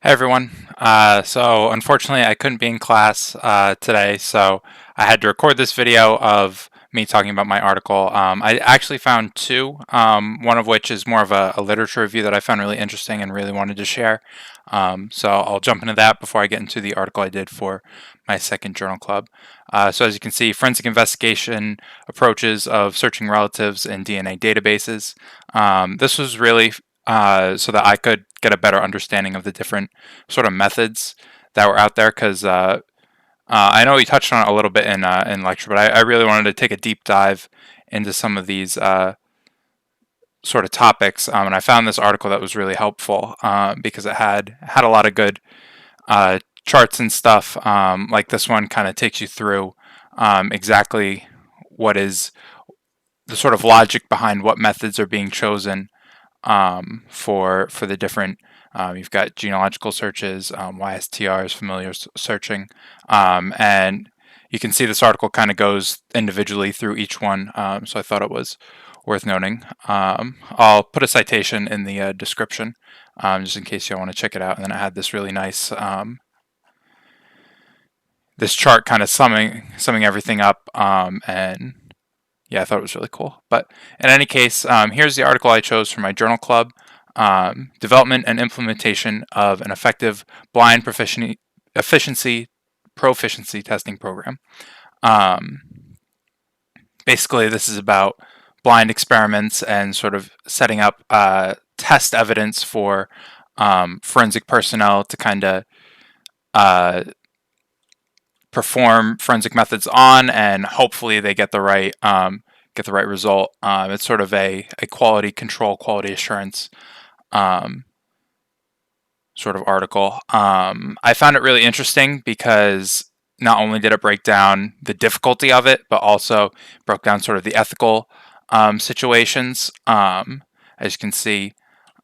Hey everyone. So unfortunately I couldn't be in class today, so I had to record this video of me talking about my article. I actually found two, one of which is more of a literature review that I found really interesting and really wanted to share. So I'll jump into that before I get into the article I did for my second journal club. So as you can see, forensic investigation approaches of searching relatives in DNA databases. This was really so that I could get a better understanding of the different sort of methods that were out there. Because I know we touched on it a little bit in lecture, but I really wanted to take a deep dive into some of these sort of topics. And I found this article that was really helpful because it had a lot of good charts and stuff. Like this one kind of takes you through exactly what is the sort of logic behind what methods are being chosen for the different. You've got genealogical searches, YSTRs, familiar searching, and you can see this article kind of goes individually through each one. So I thought it was worth noting. I'll put a citation in the description just in case you want to check it out. And then I had this really nice this chart kind of summing everything up, and yeah, I thought it was really cool. But in any case, here's the article I chose for my journal club. Development and implementation of an effective blind proficiency testing program. Basically, this is about blind experiments and sort of setting up test evidence for forensic personnel to kind of perform forensic methods on, and hopefully they get the right result. It's sort of a quality control, quality assurance sort of article. I found it really interesting because not only did it break down the difficulty of it, but also broke down sort of the ethical situations. As you can see,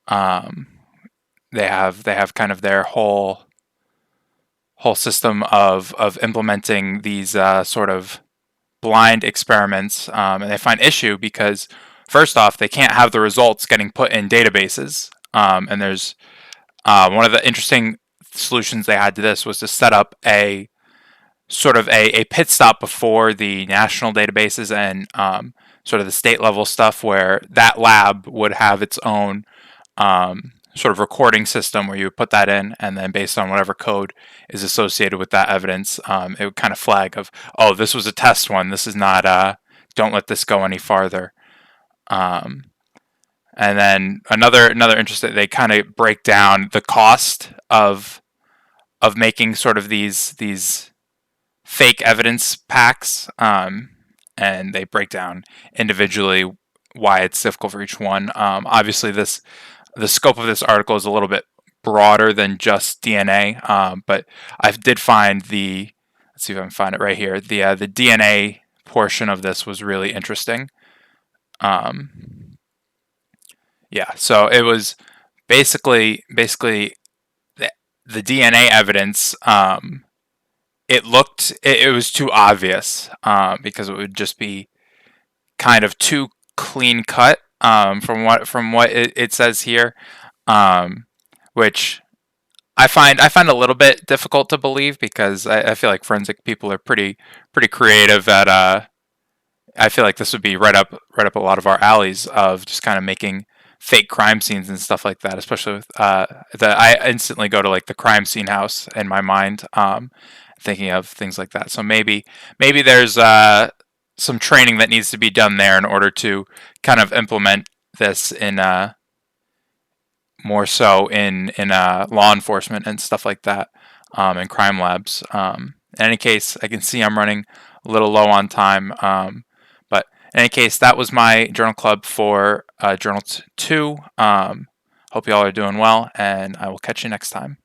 they have kind of their whole system of implementing these sort of blind experiments, and they find issue because first off, they can't have the results getting put in databases. And there's one of the interesting solutions they had to this was to set up a sort of a pit stop before the national databases and sort of the state level stuff, where that lab would have its own sort of recording system where you would put that in, and then based on whatever code is associated with that evidence, it would kind of flag of, oh, this was a test one. This is not, don't let this go any farther. And then another interesting, they kind of break down the cost of making sort of these fake evidence packs, and they break down individually why it's difficult for each one. Obviously, the scope of this article is a little bit broader than just DNA, but I did find let's see if I can find it right here. The DNA portion of this was really interesting. Yeah, so it was basically the DNA evidence. It was too obvious because it would just be kind of too clean cut. From what it says here, which I find a little bit difficult to believe, because I feel like forensic people are pretty creative at. I feel like this would be right up a lot of our alleys of just kind of making fake crime scenes and stuff like that. Especially with I instantly go to like the crime scene house in my mind, thinking of things like that. So maybe there's some training that needs to be done there in order to kind of implement this in more so in law enforcement and stuff like that, and crime labs. In any case, I can see I'm running a little low on time, but in any case, that was my journal club for Journal 2. Hope you all are doing well, and I will catch you next time.